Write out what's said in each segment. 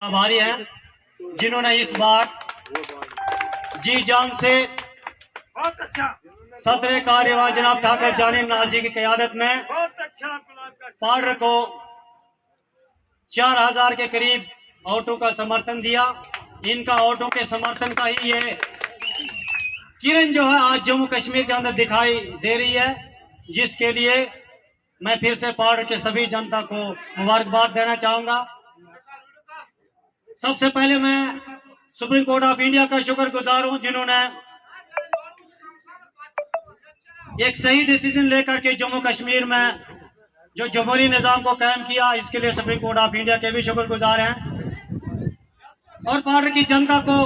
आभारी हैं जिन्होंने इस बार जी जान से सदर कार्यवाह जनाब ठाकर जानिम नाज जी की क़यादत में पार्डर को 4000 के करीब ऑटो का समर्थन दिया। इनका ऑटो के समर्थन का ही ये किरण जो है आज जम्मू कश्मीर के अंदर दिखाई दे रही है, जिसके लिए मैं फिर से पार्डर के सभी जनता को मुबारकबाद देना चाहूंगा। सबसे पहले मैं सुप्रीम कोर्ट ऑफ इंडिया का शुक्रगुजार हूं, जिन्होंने एक सही डिसीजन लेकर के जम्मू कश्मीर में जो जमहूरी निज़ाम को कायम किया। इसके लिए सुप्रीम कोर्ट ऑफ इंडिया के भी शुक्रगुजार हैं। और पार्डर की जनता को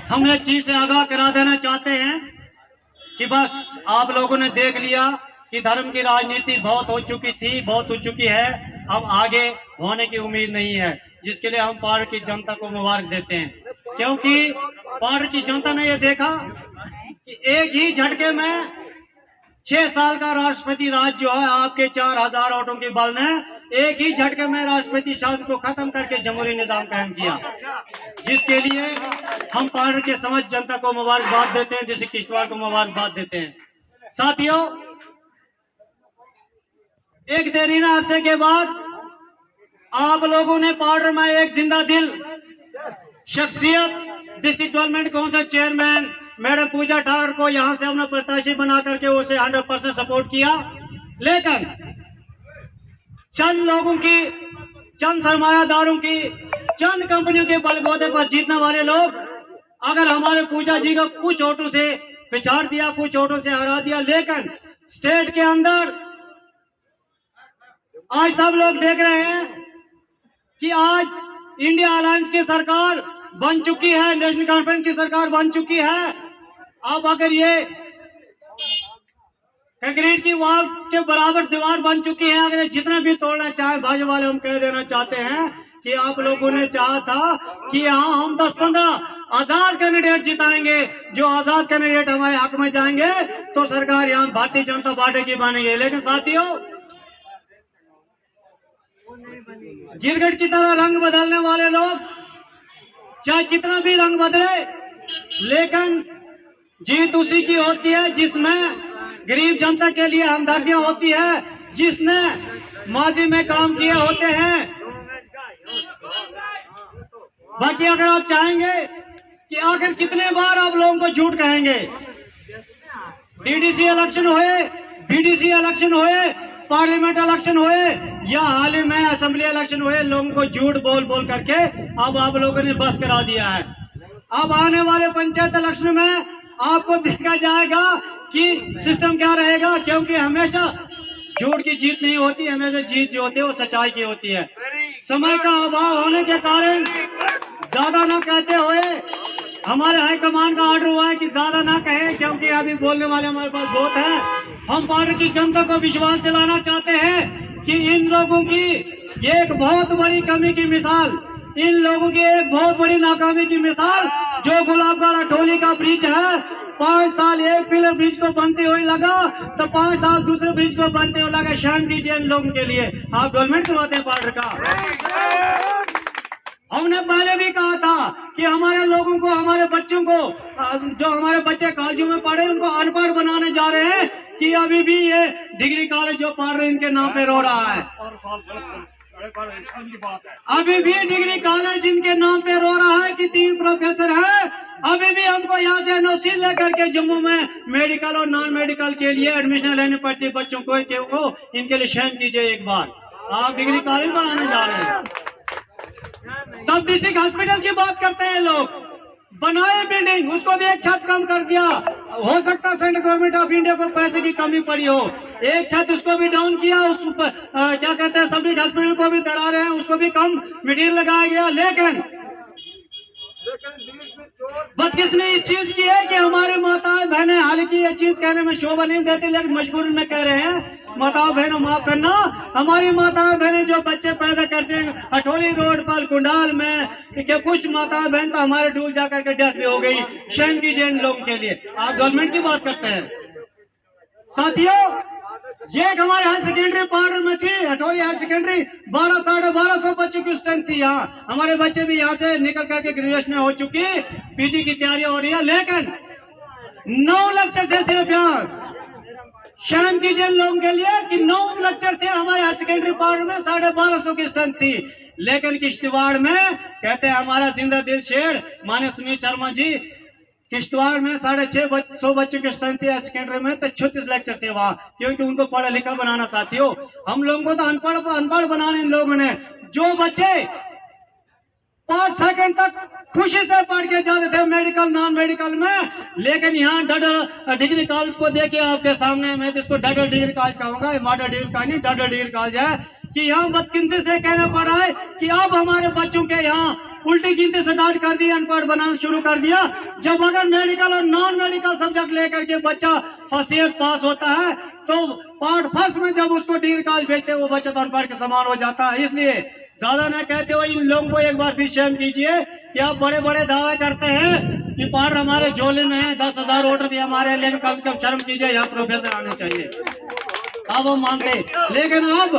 हम एक चीज से आगाह करा देना चाहते हैं कि बस आप लोगों ने देख लिया कि धर्म की राजनीति बहुत हो चुकी थी, बहुत हो चुकी है, अब आगे होने की उम्मीद नहीं है, जिसके लिए हम पार्डर की जनता को मुबारक देते हैं। क्योंकि पार्डर की जनता ने यह देखा कि एक ही झटके में 6 साल का राष्ट्रपति राज जो है आपके 4000 ऑटो के बल ने एक ही झटके में राष्ट्रपति शासन को खत्म करके जमहूरी निजाम कायम किया, जिसके लिए हम पार्डर के समस्त जनता को मुबारकबाद देते हैं, जैसे किश्तवाड़ को मुबारकबाद देते हैं। साथियों, एक देरीना अरसे के बाद आप लोगों ने पार्डर में एक जिंदा दिल शख्सियत district development council chairman madam Pooja Thakur को यहां से अपना प्रत्याशी बना करके उसे 100% सपोर्ट किया। लेकिन चंद लोगों की, चंद सरमायादारों की, चंद कंपनियों के बलबूते पर जीतने वाले लोग अगर हमारे पूजा जी को कुछ वोटों से पिछाड़ दिया, कुछ वोटों से हरा दिया, लेकिन स्टेट के अंदर आज सब लोग देख रहे हैं कि आज इंडिया अलायंस की सरकार बन चुकी है, नेशनल कॉन्फ्रेंस की सरकार बन चुकी है। अब अगर ये कंक्रीट की वॉल के बराबर दीवार बन चुकी है, अगर जितना भी तोड़ना चाहे भाजपा वाले हम कह देना चाहते हैं कि आप लोगों ने चाहा था कि यहाँ हम 10-15 आजाद कैंडिडेट जिताएंगे, जो आजाद कैंडिडेट हमारे हक में जाएंगे तो सरकार यहाँ भारतीय जनता पार्टी की बनेगी। लेकिन साथियों, गिरगिट की तरह रंग बदलने वाले लोग चाहे कितना भी रंग बदले, लेकिन जीत उसी की होती है जिसमें गरीब जनता के लिए हमदर्दियां होती है, जिसने माजी में काम किए होते हैं। बाकी अगर आप चाहेंगे कि आखिर कितने बार आप लोगों को झूठ कहेंगे, डीडीसी इलेक्शन हुए, बीडीसी इलेक्शन हुए, पार्लियामेंट इलेक्शन हुए या हाल ही में असेंबली इलेक्शन हुए, लोगों को झूठ बोल बोल करके अब आप लोगों ने बस करा दिया है। अब आने वाले पंचायत इलेक्शन में आपको देखा जाएगा कि सिस्टम क्या रहेगा, क्योंकि हमेशा झूठ की जीत नहीं होती, हमेशा जीत जो होती है वो सच्चाई की होती है। समय का अभाव होने के कारण ज्यादा ना कहते हुए हमारे हाईकमान का ऑर्डर हुआ है कि ज्यादा ना कहें, क्योंकि अभी बोलने वाले हमारे पास बहुत है। हम पार्टी की जनता को विश्वास दिलाना चाहते हैं कि इन लोगों की एक बहुत बड़ी कमी की मिसाल, इन लोगों की एक बहुत बड़ी नाकामी की मिसाल जो गुलाबगढ़ अठोली का ब्रिज है, 5 साल एक पिलर ब्रिज को बनते हुए लगा तो 5 साल दूसरे ब्रिज को बनते हुए लगा। शान कीजिए इन लोगों के लिए, आप डेवलपमेंट करवाते हैं पार्टी का। हमने पहले भी कहा था कि हमारे लोगों को, हमारे बच्चों को, जो हमारे बच्चे कॉलेजों में पढ़े उनको अनपढ़ बनाने जा रहे हैं कि अभी भी ये डिग्री कॉलेज जो पढ़ रहे हैं इनके नाम पे रो रहा है। अभी भी डिग्री कॉलेज इनके नाम पे रो रहा है कि 3 प्रोफेसर है। अभी भी हमको यहाँ से एनओसी लेकर के जम्मू में मेडिकल और नॉन मेडिकल के लिए एडमिशन लेनी पड़ती है बच्चों को। इनके लिए शर्म कीजिए एक बार, आप डिग्री कॉलेज बनाने जा रहे हैं। सब डिस्ट्रिक्ट हॉस्पिटल की बात करते हैं लोग, बनाए बिल्डिंग, उसको भी एक छत कम कर दिया। हो सकता है सेंट्रल गवर्नमेंट ऑफ इंडिया को पैसे की कमी पड़ी हो, एक छत उसको भी डाउन किया, उस क्या कहते हैं सब हॉस्पिटल को भी डरा रहे हैं, उसको भी कम मटेरियल लगाया गया। लेकिन बदकिस्मती इस चीज की है कि हमारे माताएं बहनें, हालांकि ये चीज कहने में शोभा नहीं देती लेकिन मजबूरी में कह रहे हैं, माताओं बहनों माफ करना, हमारी माताएं बहनें जो बच्चे पैदा करते हैं अठोली रोड पर कुंडाल में, कि कुछ माताएं बहन तो हमारे डूब जाकर के डेथ भी हो गई। शर्म कीजिए इन लोगों के लिए, आप गवर्नमेंट की बात करते हैं। साथियों, ये एक हमारे हायर सेकेंडरी पार्डर में थी, अठौरी हायर सेकेंडरी, 1200-1250 बच्चों की स्ट्रेंथ थी यहाँ। हमारे बच्चे भी यहाँ से निकल करके ग्रेजुएशन हो चुकी, पीजी की तैयारी हो रही है। लेकिन 9 लेक्चर थे सिर्फ यहाँ, शर्म कीजिए लोगों के लिए कि 9 लेक्चर थे हमारे हायर सेकेंडरी पार्डर में, 1250 की स्ट्रेंथ थी। लेकिन किश्तवाड़ में कहते हैं हमारा जिंदा दिल शेर माने सुमित शर्मा जी, किश्तवाड़ में 650 बच्चों की स्ट्रेंथ थी सेकेंडरी में, तो 36 लेक्चर थे वहाँ, क्योंकि उनको पढ़ा लिखा बनाना साथियों। हम लोगों को तो अनपढ़ बनाने इन लोगों ने। जो बच्चे 5 सेकंड तक खुशी से पढ़ के जाते थे मेडिकल नॉन मेडिकल में, लेकिन यहाँ डडल डिग्री कॉलेज को देखिए आपके सामने, मैं तो इसको डडल डिग्री कॉलेज कहूंगा, मॉडल डिग्री कॉलेज नहीं, डडल डिग्री कॉलेज है। कि यहाँ बदकिस्मती से कहना पड़ रहा है कि अब हमारे बच्चों के यहाँ उल्टी गिनती से स्टार्ट कर दिया, अनपढ़ बनाना शुरू कर दिया। जब अगर मेडिकल और नॉन मेडिकल सब्जेक्ट लेकर के बच्चा फर्स्ट ईयर पास होता है, तो पार्ट फर्स्ट में जब उसको डिग्री कॉलेज भेजते हैं, वो बच्चा तो अनपढ़ के समान हो जाता है। इसलिए ज्यादा न कहते हुए इन लोगों को एक बार फिर शर्म कीजिए कि आप बड़े बड़े दावे करते हैं कि पार्ट हमारे झोले में है, 10,000 वोटर भी हमारे, लेकिन कम से कम शर्म कीजिए, यहाँ प्रोफेसर आने चाहिए। अब हम मानते, लेकिन अब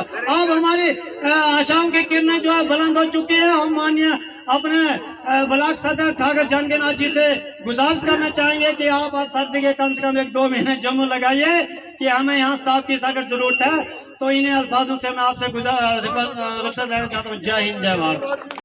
हमारी आशाओं की किरणें जो है बुलंद हो चुकी है। हम माननीय अपने ब्लॉक सदर ठाकुर जानकीनाथ जी से गुजारिश करना चाहेंगे कि आप सर्दी के कम से कम 1-2 महीने जम्मू लगाइए कि हमें यहाँ स्टाफ की सख्त जरूरत है। तो इन्हें अल्फाजों से मैं आपसे रुखसत देना चाहता हूँ। जय हिंद, जय भारत।